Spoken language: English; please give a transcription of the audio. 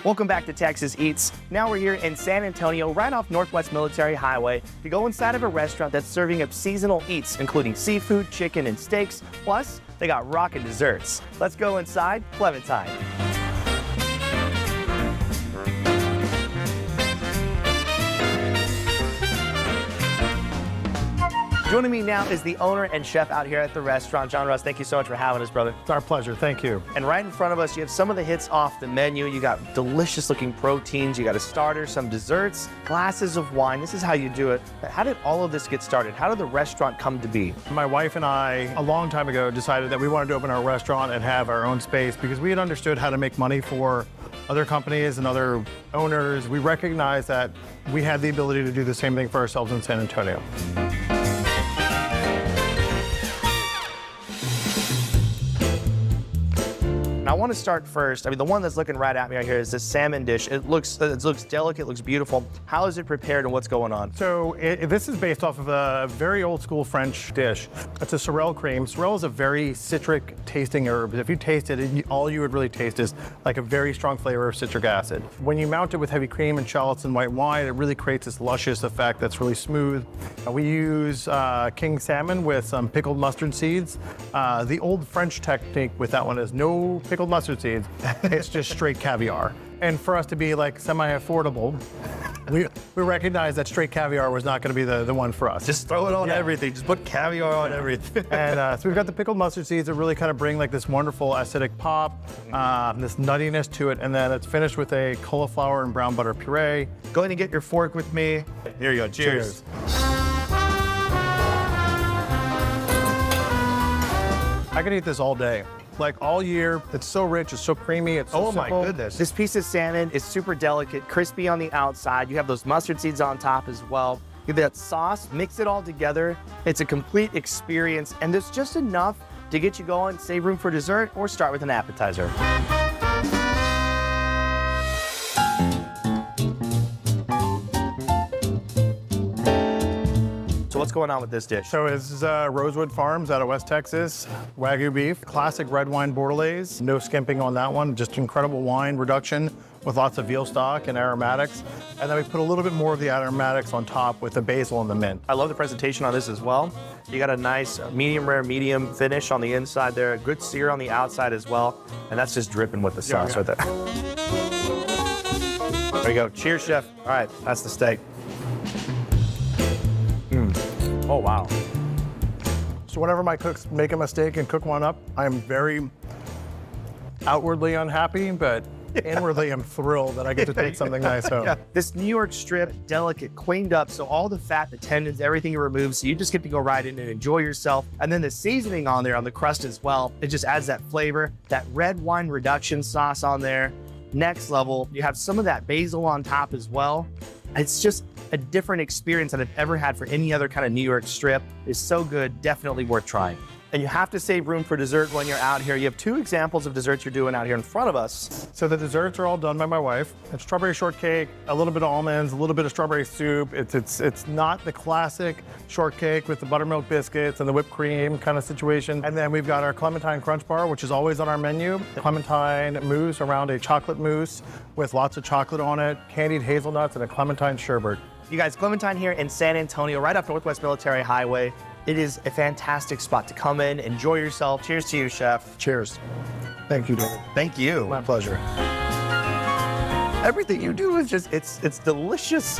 Welcome back to Texas Eats. Now we're here in San Antonio, right off Northwest Military Highway, to go inside of a restaurant that's serving up seasonal eats, including seafood, chicken, and steaks. Plus, they got rockin' desserts. Let's go inside Clementine. Joining me now is the owner and chef out here at the restaurant, John Russ. Thank you so much for having us, brother. It's our pleasure, thank you. And right in front of us, you have some of the hits off the menu. You got delicious looking proteins, you got a starter, some desserts, glasses of wine. This is how you do it. But how did all of this get started? How did the restaurant come to be? My wife and I, a long time ago, decided that we wanted to open our restaurant and have our own space because we had understood how to make money for other companies and other owners. We recognized that we had the ability to do the same thing for ourselves in San Antonio. I want to start first. I mean, the one that's looking right at me right here is this salmon dish. It looks delicate, looks beautiful. How is it prepared and what's going on? So this is based off of a very old school French dish. It's a sorrel cream. Sorrel is a very citric tasting herb. If you taste it, all you would really taste is like a very strong flavor of citric acid. When you mount it with heavy cream and shallots and white wine, it really creates this luscious effect that's really smooth. We use king salmon with some pickled mustard seeds. The old French technique with that one is no pickled mustard seeds. It's just straight caviar. And for us to be like semi-affordable, we recognize that straight caviar was not going to be the one for us. Just throw it on everything. Just put caviar on everything. And so we've got the pickled mustard seeds that really kind of bring like this wonderful acidic pop, this nuttiness to it, and then it's finished with a cauliflower and brown butter puree. Go ahead and get your fork with me. Here you go. Cheers. I could eat this all day. Like all year. It's so rich, it's so creamy, it's so simple. My goodness. This piece of salmon is super delicate, crispy on the outside. You have those mustard seeds on top as well. You have that sauce, mix it all together. It's a complete experience, and there's just enough to get you going, save room for dessert, or start with an appetizer. So what's going on with this dish? So this is Rosewood Farms out of West Texas, Wagyu beef, classic red wine Bordelaise, no skimping on that one, just incredible wine reduction with lots of veal stock and aromatics. And then we put a little bit more of the aromatics on top with the basil and the mint. I love the presentation on this as well. You got a nice medium rare, medium finish on the inside there, a good sear on the outside as well, and that's just dripping with the sauce right there. There you go. Cheers, chef. All right, that's the steak. Oh, wow. So whenever my cooks make a mistake and cook one up, I'm very outwardly unhappy, but inwardly I'm thrilled that I get to take something nice home. Yeah. This New York strip, delicate, cleaned up, so all the fat, the tendons, everything you remove, so you just get to go right in and enjoy yourself. And then the seasoning on there on the crust as well, it just adds that flavor. That red wine reduction sauce on there, next level. You have some of that basil on top as well. It's just a different experience than I've ever had for any other kind of New York strip. It's so good, definitely worth trying. And you have to save room for dessert when you're out here. You have two examples of desserts you're doing out here in front of us. So the desserts are all done by my wife. It's strawberry shortcake, a little bit of almonds, a little bit of strawberry soup. It's not the classic shortcake with the buttermilk biscuits and the whipped cream kind of situation. And then we've got our Clementine Crunch Bar, which is always on our menu. Clementine mousse around a chocolate mousse with lots of chocolate on it, candied hazelnuts, and a Clementine sherbet. You guys, Clementine here in San Antonio, right off Northwest Military Highway. It is a fantastic spot to come in, enjoy yourself. Cheers to you, chef. Cheers. Thank you, David. Thank you. My pleasure. Everything you do is just, it's delicious.